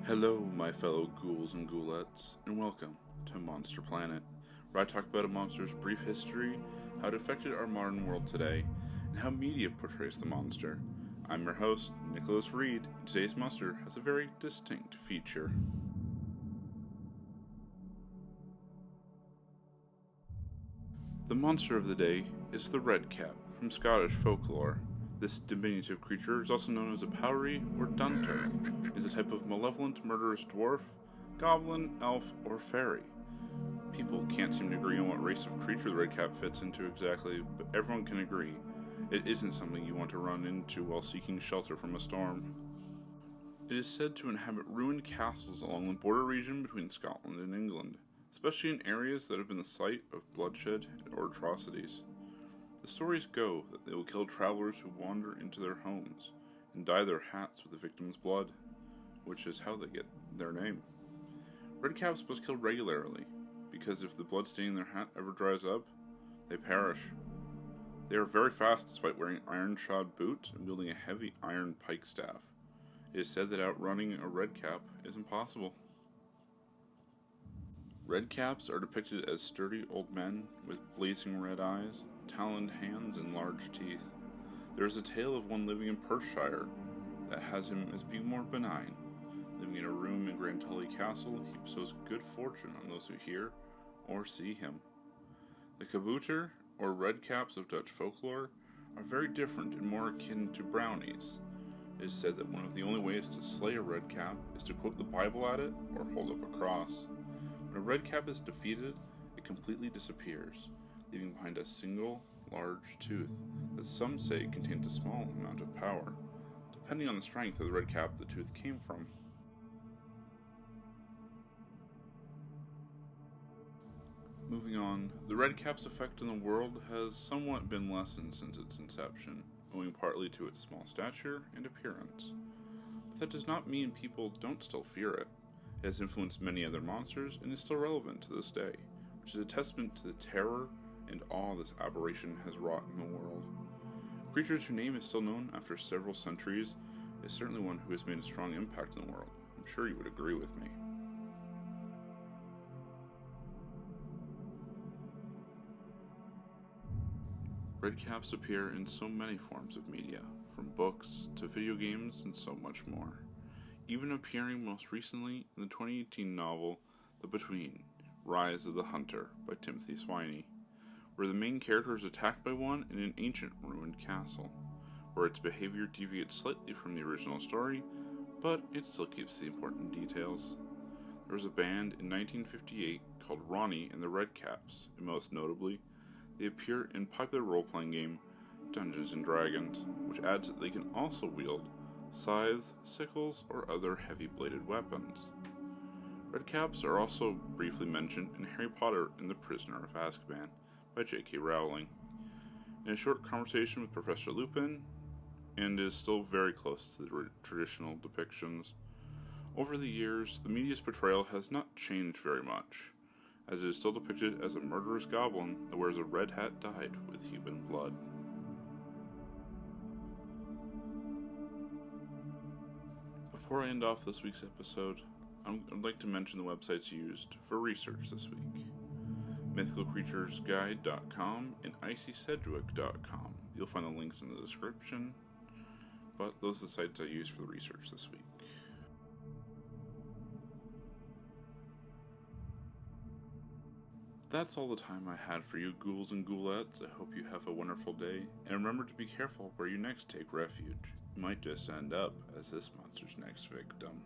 Hello, my fellow ghouls and ghoulettes, and welcome to Monster Planet, where I talk about a monster's brief history, how it affected our modern world today, and how media portrays the monster. I'm your host, Nicholas Reed, and today's monster has a very distinct feature. The monster of the day is the Redcap from Scottish folklore. This diminutive creature is also known as a powrie or dunter. It is a type of malevolent, murderous dwarf, goblin, elf, or fairy. People can't seem to agree on what race of creature the Redcap fits into exactly, but everyone can agree it isn't something you want to run into while seeking shelter from a storm. It is said to inhabit ruined castles along the border region between Scotland and England, especially in areas that have been the site of bloodshed or atrocities. The stories go that they will kill travelers who wander into their homes and dye their hats with the victim's blood, which is how they get their name. Redcaps must kill regularly, because if the blood stain in their hat ever dries up, they perish. They are very fast despite wearing iron-shod boots and wielding a heavy iron pike staff. It is said that outrunning a redcap is impossible. Redcaps are depicted as sturdy old men with blazing red eyes, taloned hands, and large teeth. There is a tale of one living in Perthshire that has him as being more benign. Living in a room in Grand Tully Castle, he bestows good fortune on those who hear or see him. The kabouter, or redcaps of Dutch folklore, are very different and more akin to brownies. It is said that one of the only ways to slay a redcap is to quote the Bible at it or hold up a cross. When a redcap is defeated, it completely disappears, leaving behind a single, large tooth that some say contains a small amount of power, depending on the strength of the redcap the tooth came from. Moving on, the redcap's effect in the world has somewhat been lessened since its inception, owing partly to its small stature and appearance. But that does not mean people don't still fear it. It has influenced many other monsters and is still relevant to this day, which is a testament to the terror and awe this aberration has wrought in the world. A creature whose name is still known after several centuries is certainly one who has made a strong impact in the world. I'm sure you would agree with me. Redcaps appear in so many forms of media, from books to video games and so much more, even appearing most recently in the 2018 novel The Between, Rise of the Hunter by Timothy Sweeney, where the main character is attacked by one in an ancient ruined castle, where its behavior deviates slightly from the original story, but it still keeps the important details. There was a band in 1958 called Ronnie and the Redcaps, and most notably, they appear in popular role-playing game Dungeons & Dragons, which adds that they can also wield scythes, sickles, or other heavy-bladed weapons. Redcaps are also briefly mentioned in Harry Potter and the Prisoner of Azkaban by J.K. Rowling, in a short conversation with Professor Lupin, and is still very close to the traditional depictions. Over the years, the media's portrayal has not changed very much, as it is still depicted as a murderous goblin that wears a red hat dyed with human blood. Before I end off this week's episode, I'd like to mention the websites used for research this week: mythicalcreaturesguide.com and icysedgwick.com. You'll find the links in the description, but those are the sites I used for the research this week. That's all the time I had for you, ghouls and ghoulettes. I hope you have a wonderful day, and remember to be careful where you next take refuge. You might just end up as this monster's next victim.